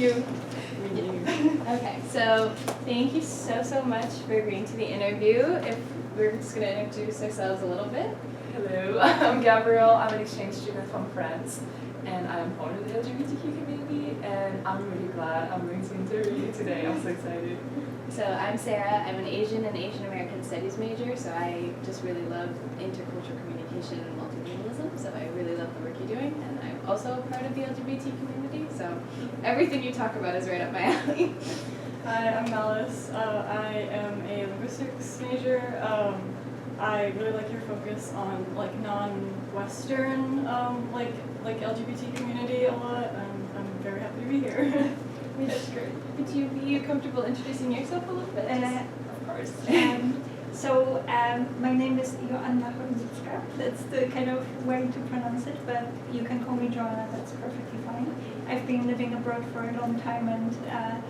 you. Okay, so thank you so much for agreeing to the interview. If we're just going to introduce ourselves a little bit. Hello, I'm Gabrielle. I'm an exchange student from France, and I'm part of the LGBTQ community, and I'm really glad I'm going to interview you today. I'm so excited. So I'm Sarah. I'm an Asian and Asian American Studies major, so I just really love intercultural communication and multilingualism, so I really love the work you're doing, and I'm also part of the LGBT community, so everything you talk about is right up my alley. Hi, I'm Malice. I am a linguistics major. I really like your focus on like non-Western like LGBT community a lot. I'm very happy to be here. That's great. Would you be comfortable introducing yourself a little bit? Of course. My name is Joanna Chojnicka. That's the kind of way to pronounce it, but you can call me Joanna, that's perfectly fine. I've been living abroad for a long time, and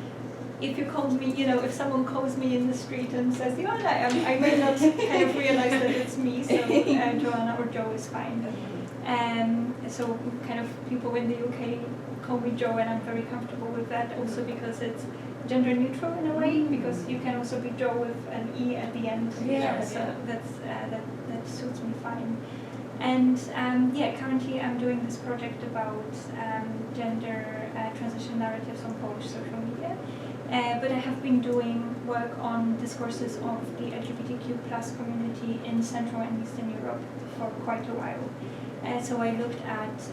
if you called me, if someone calls me in the street and says Joanna, I may not kind of realize that it's me, so Joanna or Joe is fine. So kind of people in the UK call me Joe, and I'm very comfortable with that, also because it's gender neutral in a way, because you can also be Joe with an E at the end. So that suits me fine. And currently I'm doing this project about gender transition narratives on Polish social media. But I have been doing work on discourses of the LGBTQ+ community in Central and Eastern Europe for quite a while. So I looked at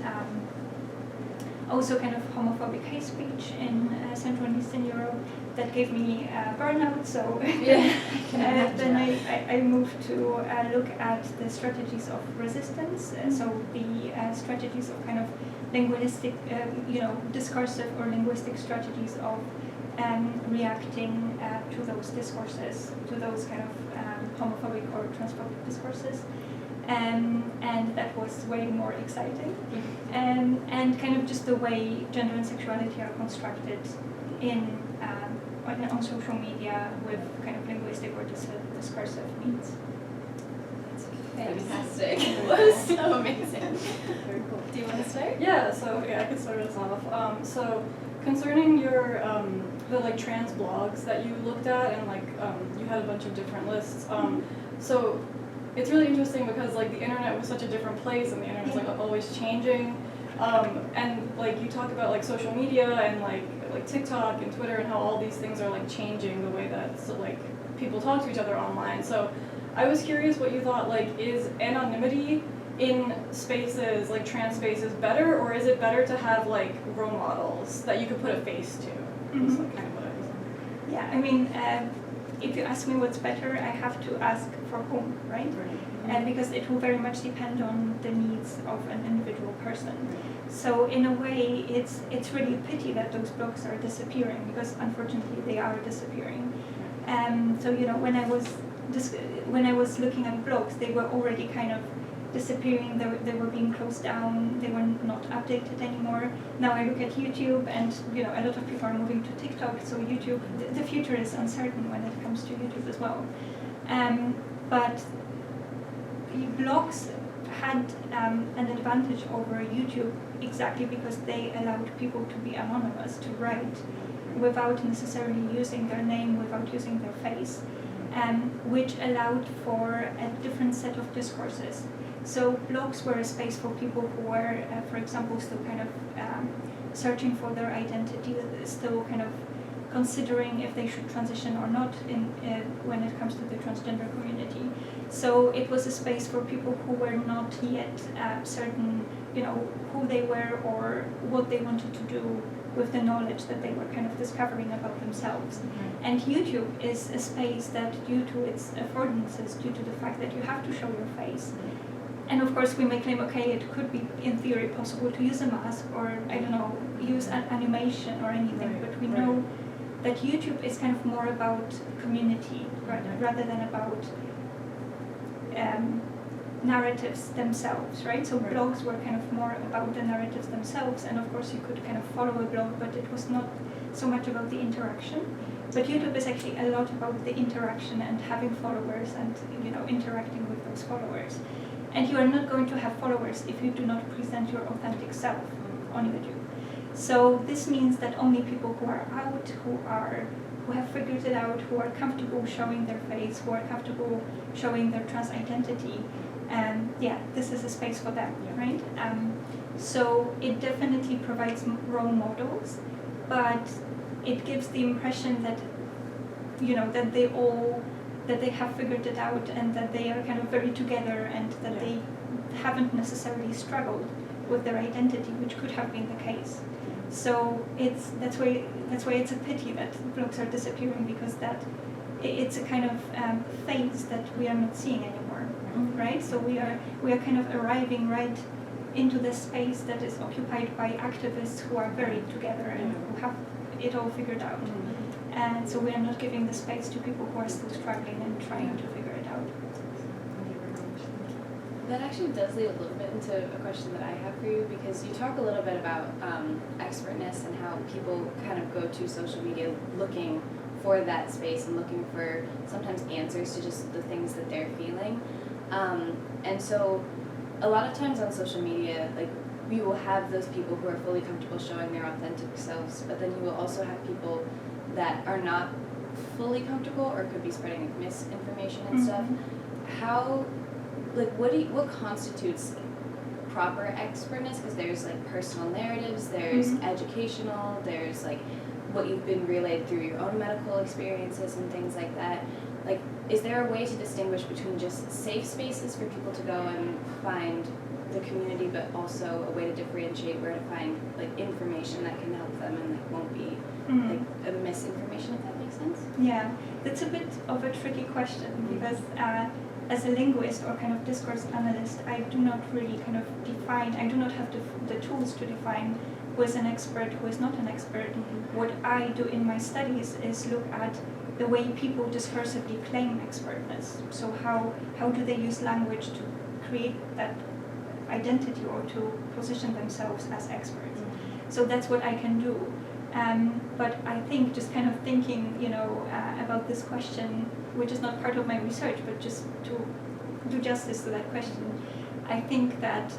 also kind of homophobic hate speech in Central and Eastern Europe. That gave me burnout, so then I moved to look at the strategies of resistance, so the strategies of kind of linguistic, discursive or linguistic strategies of reacting to those discourses, to those kind of homophobic or transphobic discourses. And that was way more exciting. And kind of just the way gender and sexuality are constructed on social media with kind of linguistic or discursive means. Fantastic. That was so amazing. Very cool. Do you want to start? Yeah, so I can start us off. So concerning your the like trans blogs that you looked at, and you had a bunch of different lists. So it's really interesting because like the internet was such a different place, and the internet's like always changing. And like you talk about like social media and like TikTok and Twitter and how all these things are like changing the way that people talk to each other online. So I was curious what you thought, is anonymity in spaces like trans spaces better, or is it better to have like role models that you could put a face to? That's kind of what I was wondering. Yeah, I mean, if you ask me what's better, I have to ask for whom, right? Because it will very much depend on the needs of an individual person. So in a way, it's really a pity that those blogs are disappearing, because unfortunately they are disappearing. So when I was looking at blogs, they were already kind of disappearing. They were being closed down. They were not updated anymore. Now I look at YouTube, and a lot of people are moving to TikTok. So YouTube, the future is uncertain when it comes to YouTube as well. But blogs had an advantage over YouTube exactly because they allowed people to be anonymous, to write without necessarily using their name, without using their face, which allowed for a different set of discourses. So blogs were a space for people who were, for example, still kind of searching for their identity, still kind of considering if they should transition or not when it comes to the transgender community. So it was a space for people who were not yet certain, who they were or what they wanted to do with the knowledge that they were kind of discovering about themselves. And YouTube is a space that, due to its affordances, due to the fact that you have to show your face, and of course we may claim, okay, it could be in theory possible to use a mask or, I don't know, use an animation or anything, but we know that YouTube is kind of more about community rather than about narratives themselves, right? So blogs were kind of more about the narratives themselves, and of course you could kind of follow a blog, but it was not so much about the interaction. But YouTube is actually a lot about the interaction and having followers and interacting with those followers. And you are not going to have followers if you do not present your authentic self on YouTube. So this means that only people who are out, who have figured it out, who are comfortable showing their face, who are comfortable showing their trans identity, this is a space for them, right? So it definitely provides role models, but it gives the impression that, that they have figured it out and that they are kind of very together and that they haven't necessarily struggled with their identity, which could have been the case. So that's why it's a pity that blogs are disappearing, because it's a kind of phase that we are not seeing anymore, right? So we are kind of arriving right into this space that is occupied by activists who are very together and who have it all figured out. And so we are not giving the space to people who are still struggling and trying to figure it out. That actually does lead a little bit into a question that I have for you, because you talk a little bit about expertness and how people kind of go to social media looking for that space and looking for sometimes answers to just the things that they're feeling. And so a lot of times on social media, like, we will have those people who are fully comfortable showing their authentic selves, but then you will also have people that are not fully comfortable or could be spreading like misinformation and stuff. How, like, what constitutes proper expertness? Because there's like personal narratives, there's educational, there's like what you've been relayed through your own medical experiences and things like that. Like, is there a way to distinguish between just safe spaces for people to go and find the community, but also a way to differentiate where to find like information that can help them and like won't be like a misinformation, if that makes sense? Yeah, that's a bit of a tricky question, because as a linguist or kind of discourse analyst, I do not really kind of define, I do not have the tools to define who is an expert, who is not an expert. What I do in my studies is look at the way people discursively claim expertness. So how do they use language to create that identity or to position themselves as experts? So that's what I can do. But I think just kind of thinking, about this question, which is not part of my research, but just to do justice to that question, I think that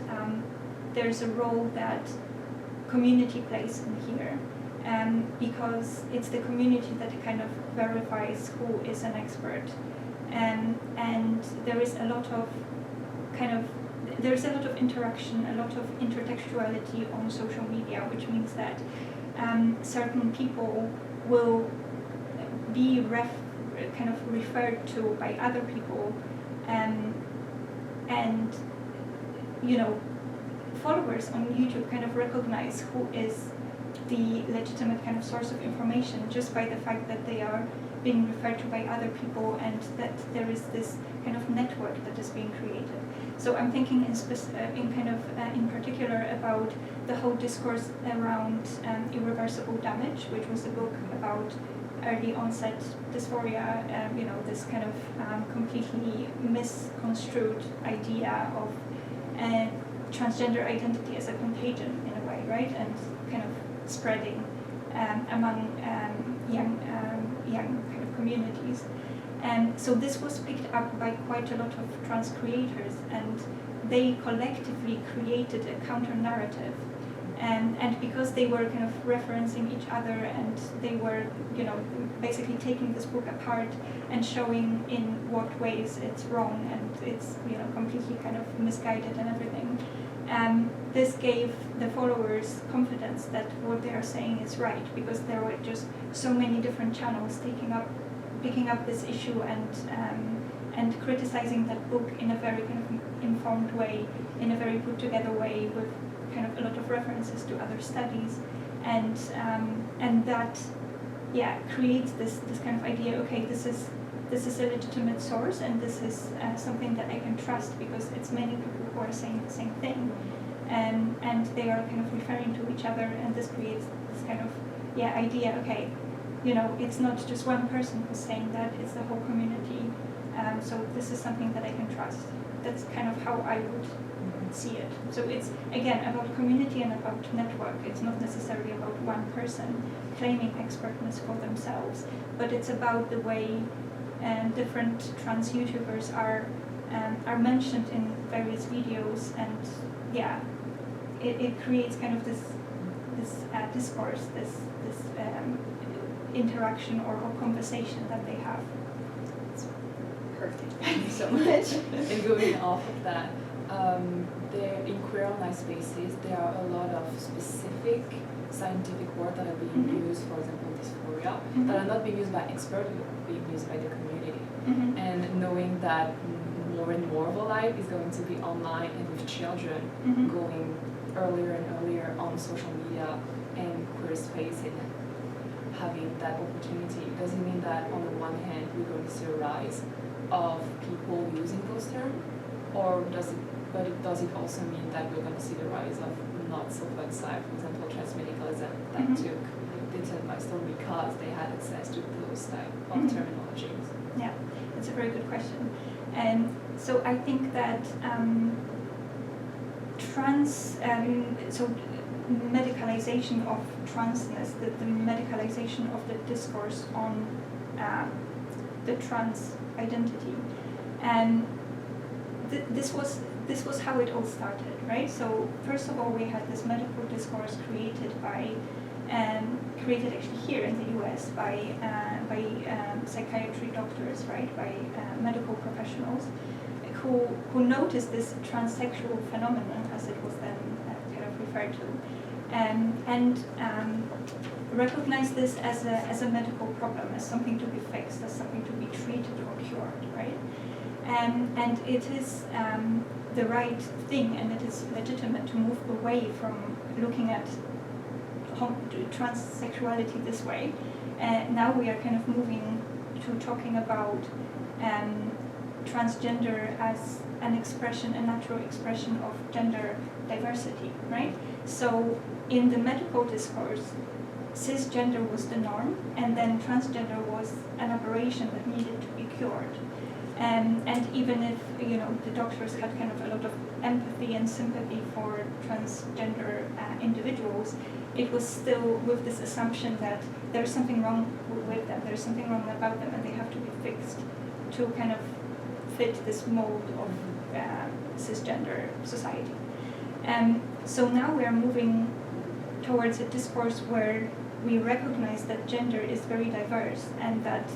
there's a role that community plays in here, because it's the community that kind of verifies who is an expert, and there is a lot of interaction, a lot of intertextuality on social media, which means that certain people will be kind of referred to by other people, and followers on YouTube kind of recognize who is the legitimate kind of source of information just by the fact that they are being referred to by other people, and that there is this kind of network that is being created. So I'm thinking in particular about the whole discourse around irreversible damage, which was a book about early onset dysphoria, this kind of completely misconstrued idea of transgender identity as a contagion in a way, right? And kind of spreading among young kind of communities. And so this was picked up by quite a lot of trans creators, and they collectively created a counter-narrative. And because they were kind of referencing each other, and they were, basically taking this book apart and showing in what ways it's wrong and it's, completely kind of misguided and everything. This gave the followers confidence that what they are saying is right, because there were just so many different channels picking up this issue and criticizing that book in a very kind of informed way, in a very put together way, with kind of a lot of references to other studies, and that creates this kind of idea. Okay, this is a legitimate source, and this is something that I can trust because it's many people who are saying the same thing, and they are kind of referring to each other, and this creates this kind of idea. Okay, it's not just one person who's saying that; it's the whole community. So this is something that I can trust. That's kind of how I would see it. So it's again about community and about network. It's not necessarily about one person claiming expertness for themselves, but it's about the way different trans YouTubers are mentioned in various videos, and it creates kind of discourse, this interaction or conversation that they have. Perfect. Thank you so much. And going off of that, there in queer online spaces, there are a lot of specific scientific work that are being Mhm. used, for example, dysphoria, Mhm. that are not being used by experts, but being used by the community. Mhm. And knowing that more and more of our life is going to be online and with children Mhm. going earlier and earlier on social media and queer space and having that opportunity, does it mean that on the one hand we're going to see a rise of people using those terms, or does it also mean that we're going to see the rise of not so fun side, for example, transmedicalism that Mhm. took the term by storm because they had access to those type of Mhm. terminologies? Yeah, it's a very good question. And so I think that medicalization of transness, the medicalization of the discourse on the trans identity, and this was how it all started, right? So first of all, we had this medical discourse created actually here in the U.S. by psychiatry doctors, right? By medical professionals who noticed this transsexual phenomenon, as it was then kind of referred to, and recognized this as a medical problem, as something to be fixed, as something to be treated or cured, right? And it is the right thing, and it is legitimate to move away from looking at transsexuality this way. Now we are kind of moving to talking about transgender as an expression, a natural expression of gender diversity, right? So in the medical discourse, cisgender was the norm, and then transgender was an aberration that needed to be cured. And even if the doctors had kind of a lot of empathy and sympathy for transgender individuals, it was still with this assumption that there's something wrong with them, there's something wrong about them, and they have to be fixed to kind of fit this mold of cisgender society. So now we are moving towards a discourse where we recognize that gender is very diverse and that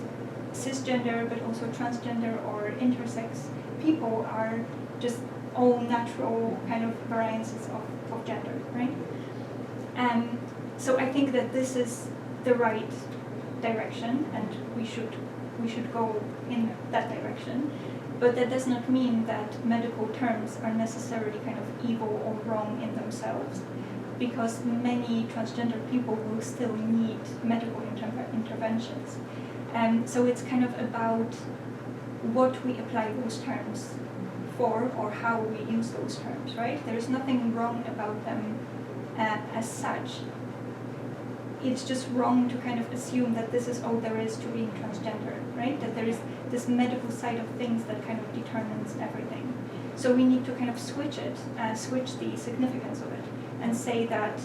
cisgender but also transgender or intersex people are just all natural kind of variances of gender, right? So I think that this is the right direction, and we should go in that direction. But that does not mean that medical terms are necessarily kind of evil or wrong in themselves, because many transgender people will still need medical interventions. So it's kind of about what we apply those terms for or how we use those terms, right? There's nothing wrong about them as such. It's just wrong to kind of assume that this is all there is to being transgender, right? That there is this medical side of things that kind of determines everything. So we need to kind of switch the significance of it, and say that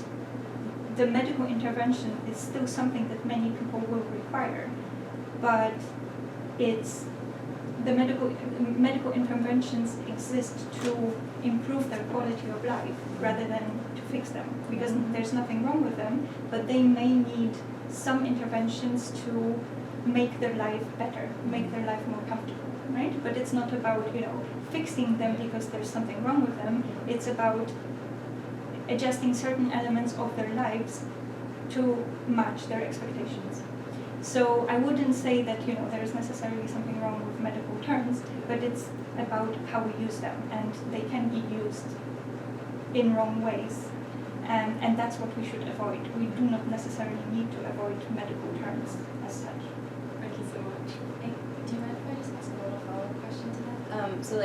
the medical intervention is still something that many people will require, but it's the medical interventions exist to improve their quality of life rather than to fix them, because there's nothing wrong with them, but they may need some interventions to make their life better, make their life more comfortable, right? But it's not about fixing them because there's something wrong with them. It's about adjusting certain elements of their lives to match their expectations. So I wouldn't say that there is necessarily something wrong with medical terms, but it's about how we use them, and they can be used in wrong ways, and that's what we should avoid. We do not necessarily need to avoid medical terms as such. Thank you so much. Hey, do you mind if I just ask a little follow-up question to that? So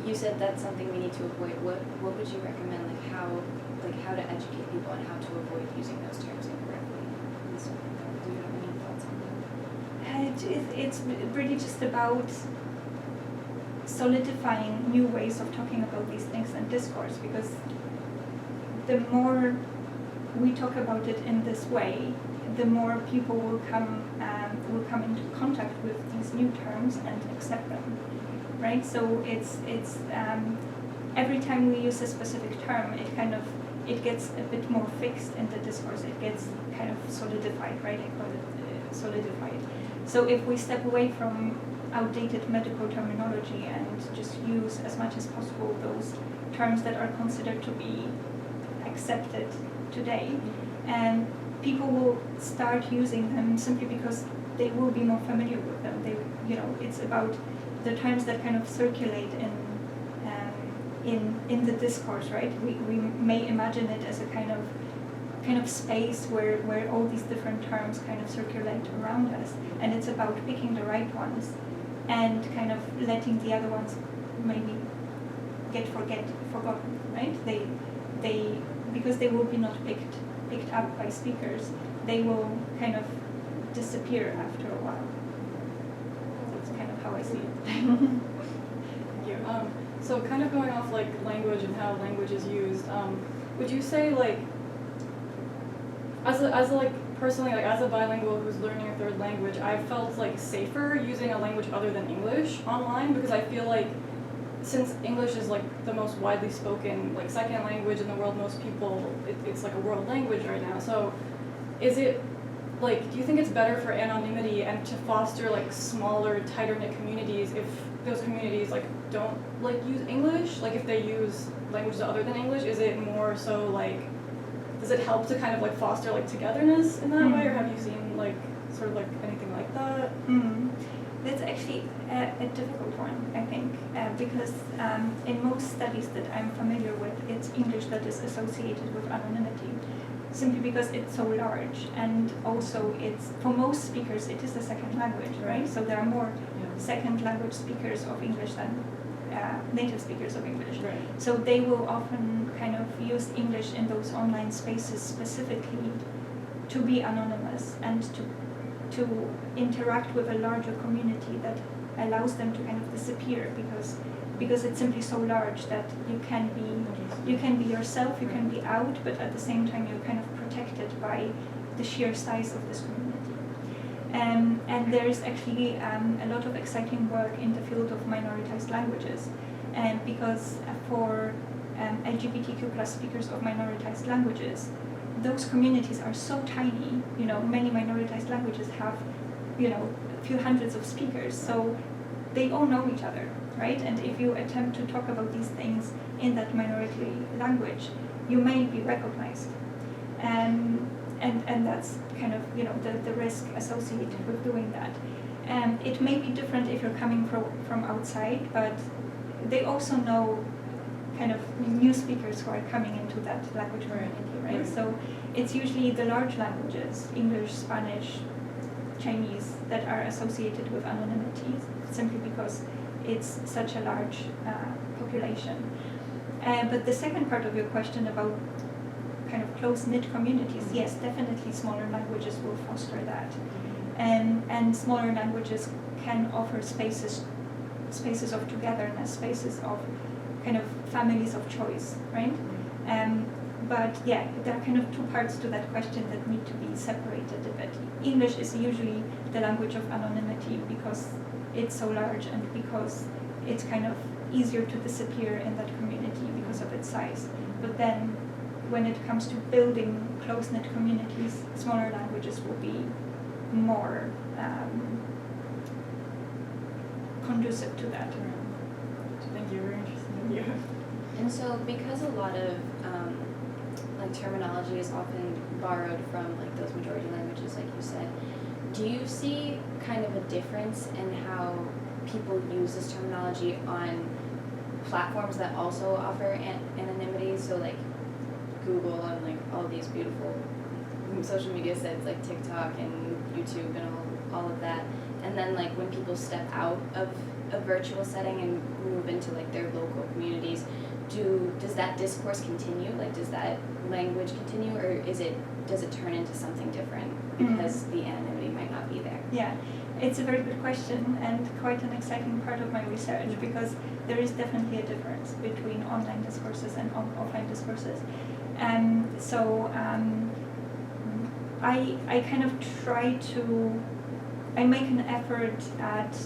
you said that's something we need to avoid. What would you recommend, how to educate people on how to avoid using those terms incorrectly? And stuff like that? Do you have any thoughts on that? It's really just about solidifying new ways of talking about these things in discourse, because the more we talk about it in this way, the more people will come into contact with these new terms and accept them, right? So it's every time we use a specific term, it gets a bit more fixed in the discourse. It gets kind of solidified, right? I call it solidified. So if we step away from outdated medical terminology and just use as much as possible those terms that are considered to be accepted today, and people will start using them simply because they will be more familiar with them. It's about the terms that kind of circulate in the discourse, right? We may imagine it as a kind of space where all these different terms kind of circulate around us, and it's about picking the right ones and kind of letting the other ones maybe get forgotten, right? They because they will be not picked up by speakers, they will kind of disappear after a while. That's kind of how I see it. Thank you. So kind of going off like language and how language is used, would you say like as a like personally, like as a bilingual who's learning a third language, I've felt like safer using a language other than English online, because I feel like since English is like the most widely spoken like second language in the world, most people, it's like a world language right now. So is it like, do you think it's better for anonymity and to foster like smaller, tighter knit communities if those communities like don't like use English? Like if they use languages other than English, is it more so like, does it help to kind of like foster like togetherness in that way, or have you seen like sort of like anything like that? That's actually a difficult one, I think, because in most studies that I'm familiar with, it's English that is associated with anonymity, simply because it's so large, and also it's, for most speakers, it is a second language, right? So there are more second language speakers of English than native speakers of English. Right. So they will often kind of use English in those online spaces specifically to be anonymous and to interact with a larger community that allows them to kind of disappear, because it's simply so large that you can be yourself, you can be out, but at the same time you're kind of protected by the sheer size of this community. And there is actually a lot of exciting work in the field of minoritized languages, because for LGBTQ+ speakers of minoritized languages, those communities are so tiny. Many minoritized languages have, a few hundreds of speakers, so they all know each other, right? And if you attempt to talk about these things in that minority language, you may be recognized. And that's kind of, the risk associated with doing that. It may be different if you're coming from outside, but they also know kind of new speakers who are coming into that language community, right? So it's usually the large languages, English, Spanish, Chinese, that are associated with anonymity, simply because it's such a large population. But the second part of your question about kind of close-knit communities, yes, definitely smaller languages will foster that. And smaller languages can offer spaces of togetherness, spaces of kind of families of choice, right? But yeah, there are kind of two parts to that question that need to be separated a bit. English is usually the language of anonymity because it's so large and because it's kind of easier to disappear in that community because of its size. But then when it comes to building close-knit communities, smaller languages will be more conducive to that. Thank you, very interesting. Thank you. And so because a lot of like terminology is often borrowed from like those majority languages, like you said, do you see kind of a difference in how people use this terminology on platforms that also offer anonymity? So like Google and like all these beautiful social media sites like TikTok and YouTube and all of that. And then like when people step out of a virtual setting and move into like their local communities, does that discourse continue? Like does that language continue, or does it turn into something different because the anonymity might not be there? Yeah, it's a very good question and quite an exciting part of my research, because there is definitely a difference between online discourses and offline discourses. I kind of try to, I make an effort at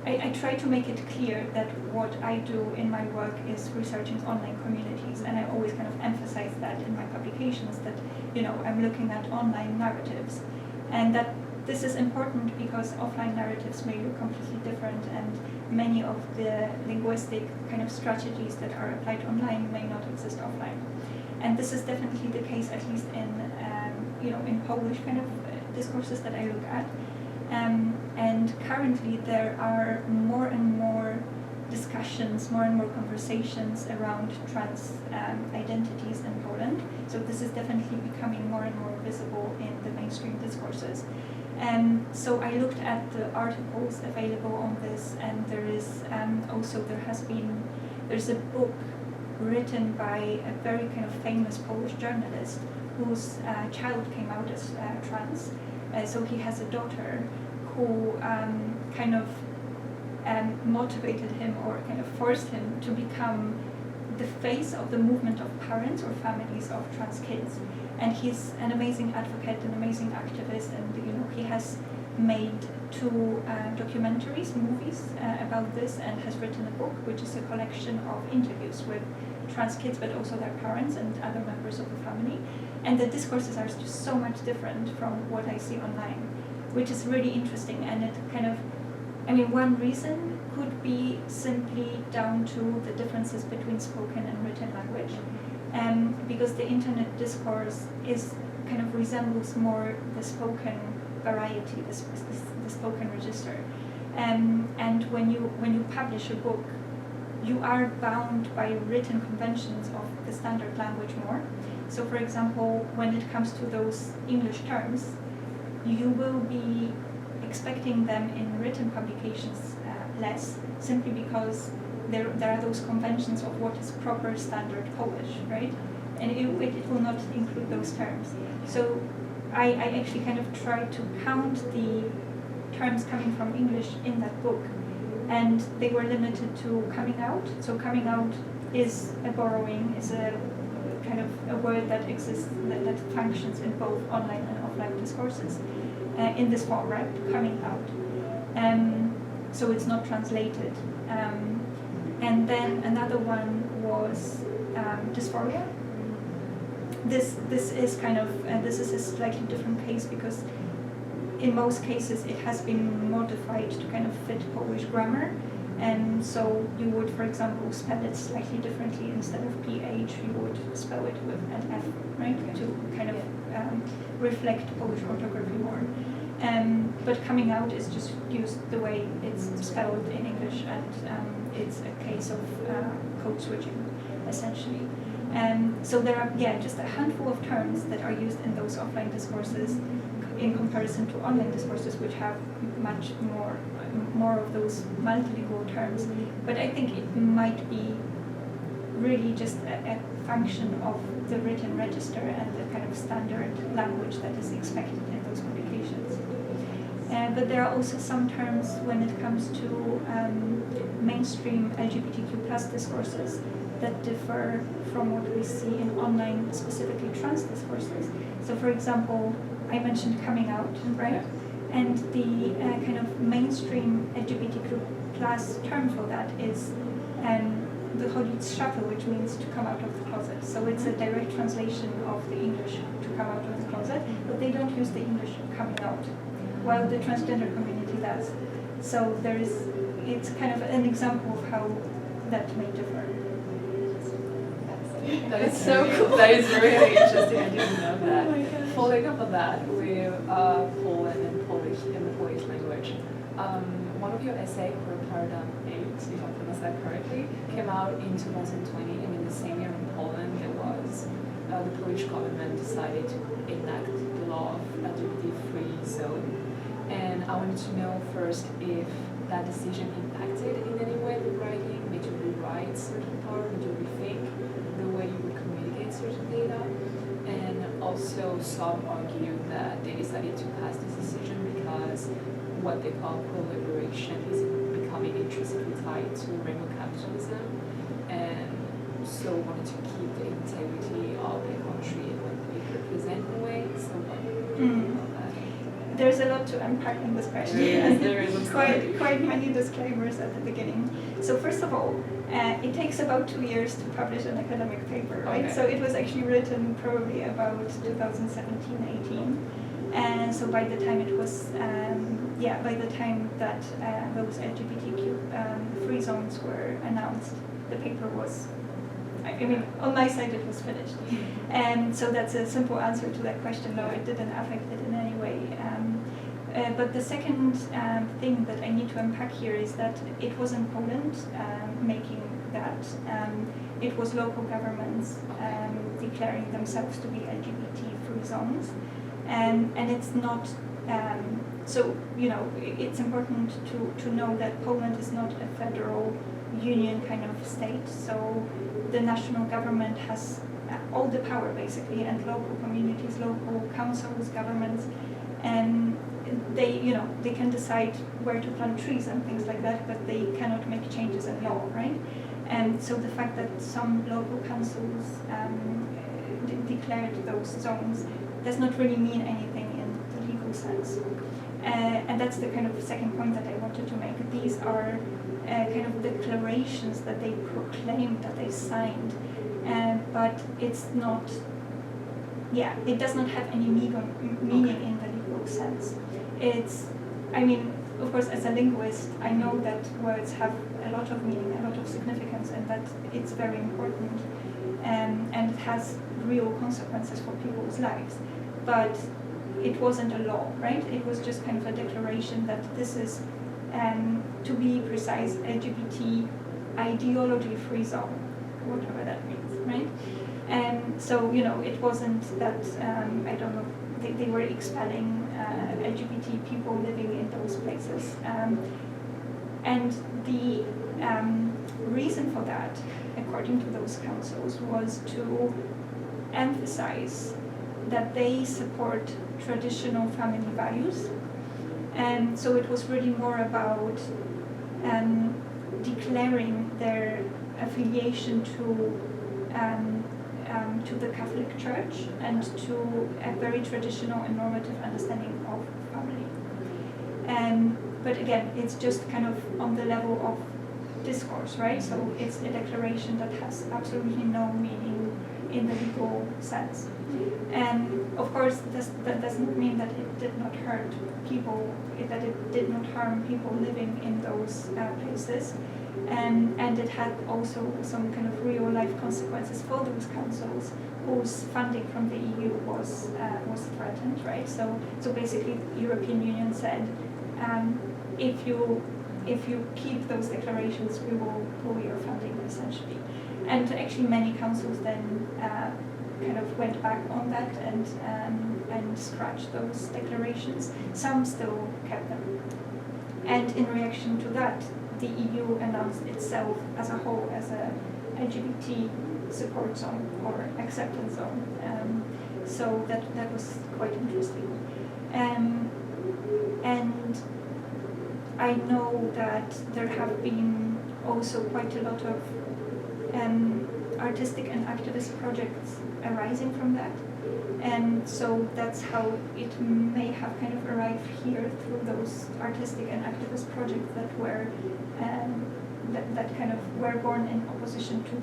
I try to make it clear that what I do in my work is researching online communities, and I always kind of emphasize that in my publications, that I'm looking at online narratives, and that this is important because offline narratives may look completely different, and many of the linguistic kind of strategies that are applied online may not exist offline. And this is definitely the case, at least in Polish kind of discourses that I look at. And currently there are more and more discussions, more and more conversations around trans identities in Poland. So this is definitely becoming more and more visible in the mainstream discourses. So I looked at the articles available on this, and there's a book written by a very kind of famous Polish journalist whose child came out as trans. So he has a daughter who motivated him, or kind of forced him to become the face of the movement of parents or families of trans kids. And he's an amazing advocate, an amazing activist, and he has made 2 documentaries, movies about this, and has written a book which is a collection of interviews with trans kids, but also their parents and other members of the family. And the discourses are just so much different from what I see online, which is really interesting. And it one reason could be simply down to the differences between spoken and written language, because the internet discourse resembles more the spoken variety, the spoken register. And when you publish a book, you are bound by written conventions of the standard language more. So for example, when it comes to those English terms, you will be expecting them in written publications less, simply because there are those conventions of what is proper standard Polish, right? And it will not include those terms. So I actually kind of tried to count the terms coming from English in that book, and they were limited to coming out. So coming out is a borrowing, is a kind of a word that exists, that functions in both online and offline discourses in this form, right? Coming out. So it's not translated. And then another one was dysphoria. This is a slightly different case, because in most cases it has been modified to kind of fit Polish grammar. And so you would, for example, spell it slightly differently. Instead of PH, you would spell it with an F, right? To kind of reflect Polish orthography more. But coming out is just used the way it's spelled in English, and it's a case of code switching, essentially. So there are, just a handful of terms that are used in those offline discourses in comparison to online discourses, which have much more of those multilingual terms. But I think it might be really just a function of the written register and the kind of standard language that is expected in those publications. But there are also some terms when it comes to mainstream LGBTQ+ discourses that differ from what we see in online, specifically trans discourses. So for example, I mentioned coming out, right? And the kind of mainstream LGBTQ+ term for that is the Chojnicka, which means to come out of the closet. So it's a direct translation of the English to come out of the closet, but they don't use the English coming out, while the transgender community does. So it's kind of an example of how that may differ. That is so cool. That is really interesting. I didn't know that. Oh my gosh. Following up on that, with Poland and Polish in the Polish language, one of your essays, for Paradigm 8, if I pronounce that correctly, came out in 2020, and in the same year in Poland, there was the Polish government decided to enact the law of LGBT-free zone. And I wanted to know first if that decision impacted in any way the writing, made you rewrite certain part, made you rethink the way you would communicate certain data. And also some argue that they decided to pass this decision because what they call pro-liberation is becoming intrinsically tied to rainbow capitalism, and so wanted to keep the integrity of the country and what they represent in a way. So what do you think about that? There's a lot to unpack in this question. Yes, there is. quite many disclaimers at the beginning. So first of all, it takes about 2 years to publish an academic paper, right? Okay. So it was actually written probably about 2017-18. And so by the time it was, by the time that those LGBTQ free zones were announced, the paper was, I mean, on my side it was finished. And so that's a simple answer to that question. No, it didn't affect it in any way. But the second thing that I need to unpack here is that it was in Poland making that. It was local governments declaring themselves to be LGBT-free zones. And it's not, so, you know, it's important to know that Poland is not a federal union kind of state. So the national government has all the power basically, and local communities, local councils, governments, and they, you know, they can decide where to plant trees and things like that, but they cannot make changes in law, right? And so the fact that some local councils declared those zones does not really mean anything in the legal sense. And that's the kind of second point that I wanted to make. These are kind of declarations that they proclaimed, that they signed, but it's not, it does not have any meaning in the legal sense. It's, I mean, of course, as a linguist, I know that words have a lot of meaning, a lot of significance, and that it's very important, and it has real consequences for people's lives. But it wasn't a law, right? It was just kind of a declaration that this is, to be precise, LGBT ideology-free zone, whatever that means, right? And so, you know, it wasn't that, I don't know, they were expelling LGBT people living in those places. And the reason for that, according to those councils, was to emphasize that they support traditional family values. And so it was really more about declaring their affiliation to the Catholic Church and to a very traditional and normative understanding of family. But again, it's just kind of on the level of discourse, right? So it's a declaration that has absolutely no meaning in the legal sense. And of course, that doesn't mean that it did not hurt people, that it did not harm people living in those places. And it had also some kind of real life consequences for those councils whose funding from the EU was threatened, right? So basically, the European Union said, if you keep those declarations, we will pull your funding essentially. And actually, many councils then kind of went back on that and scratched those declarations. Some still kept them. And in reaction to that, the EU announced itself as a whole as a LGBT support zone or acceptance zone. So that was quite interesting. And I know that there have been also quite a lot of artistic and activist projects arising from that. And so that's how it may have kind of arrived here through those artistic and activist projects that were that kind of were born in opposition to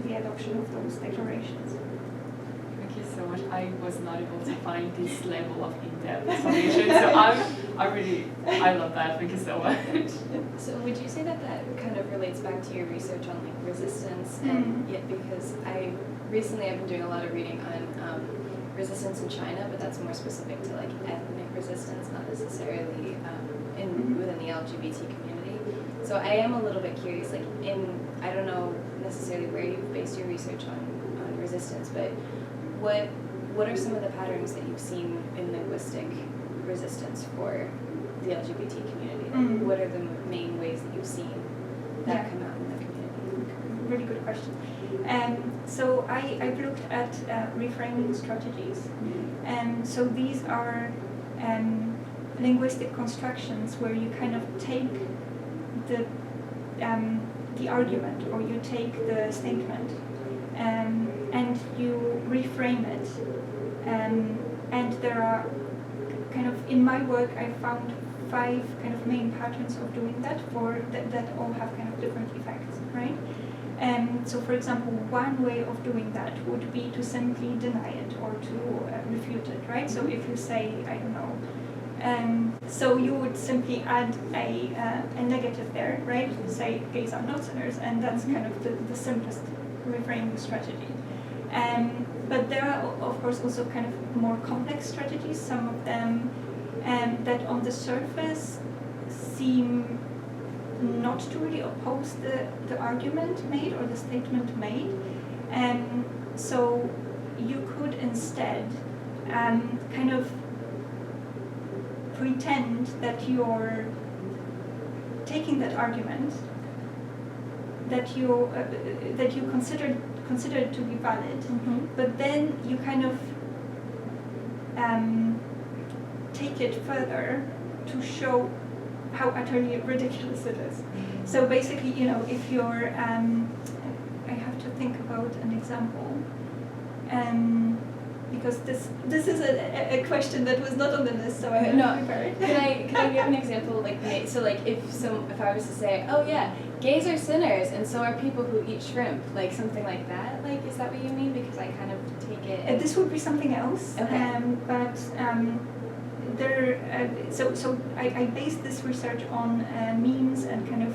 the adoption of those declarations. Thank you so much. I was not able to find this level of in-depth explanation, so I love that. Thank you so much. So would you say that kind of relates back to your research on like resistance? And yet, because I've been doing a lot of reading on resistance in China, but that's more specific to like ethnic resistance, not necessarily within the LGBT community. So I am a little bit curious, like I don't know necessarily where you've based your research on resistance, but what are some of the patterns that you've seen in linguistic resistance for the LGBT community? Like, what are the main ways that you've seen that come out in the community? Really good question. So I've looked at reframing strategies. So these are linguistic constructions where you kind of take the argument, or you take the statement, and you reframe it. And there are kind of in my work I found 5 kind of main patterns of doing that that all have kind of different effects, right? So for example, one way of doing that would be to simply deny it or to refute it, right? So if you say, I don't know, so you would simply add a negative there, right? Say gays are not sinners, and that's kind of the simplest reframing strategy. But there are of course also kind of more complex strategies, some of them that on the surface seem not to really oppose the argument made or the statement made. So you could instead kind of pretend that you're taking that argument that you consider to be valid, but then you kind of take it further to show how utterly ridiculous it is. So basically, you know, if you're, I have to think about an example, because this is a question that was not on the list, so I have to prepare it. Can I give an example? Like, so like if I was to say, oh yeah, gays are sinners, and so are people who eat shrimp, like something like that. Like, is that what you mean? Because I kind of take it. This would be something else. Okay. So I based this research on memes and kind of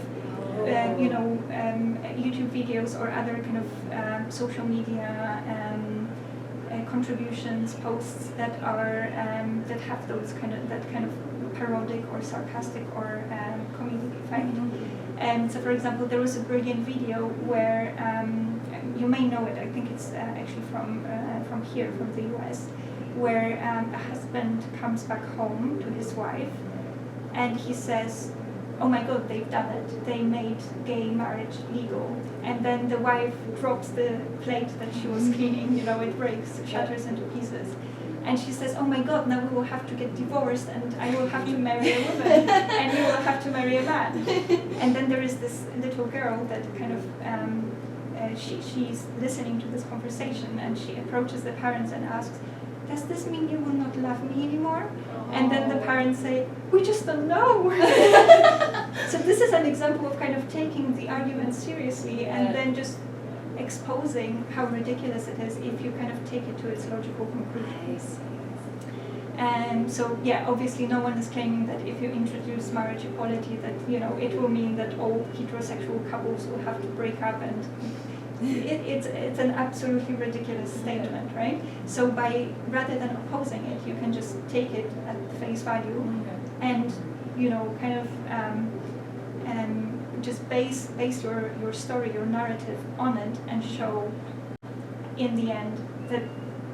YouTube videos or other kind of social media contributions, posts that are that have those kind of parodic or sarcastic or comedic effect. And so, for example, there was a brilliant video where you may know it. I think it's actually from here, from the US, where a husband comes back home to his wife, and he says, "Oh my God, they've done it! They made gay marriage legal." And then the wife drops the plate that she was cleaning. You know, it breaks, shatters into pieces. And she says, "Oh my God, now we will have to get divorced, and I will have to marry a woman, and you will have to marry a man." And then there is this little girl that kind of, she's listening to this conversation, and she approaches the parents and asks, "Does this mean you will not love me anymore?" And then the parents say, "We just don't know." So this is an example of kind of taking the argument seriously and then just exposing how ridiculous it is if you kind of take it to its logical conclusion. And so, yeah, obviously no one is claiming that if you introduce marriage equality that, you know, it will mean that all heterosexual couples will have to break up, and it's an absolutely ridiculous statement, right? So rather than opposing it, you can just take it at face value and, you know, kind of just base your story, your narrative on it, and show in the end that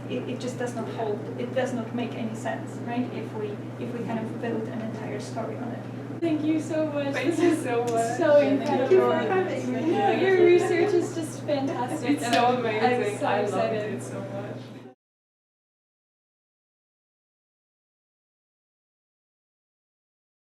it just does not hold. It does not make any sense, right? If we kind of build an entire story on it. Thank you so much. Thank you so much. So incredible. Thank you for having me. No, your research is just fantastic. It's so amazing. I'm so I excited. loved it so much.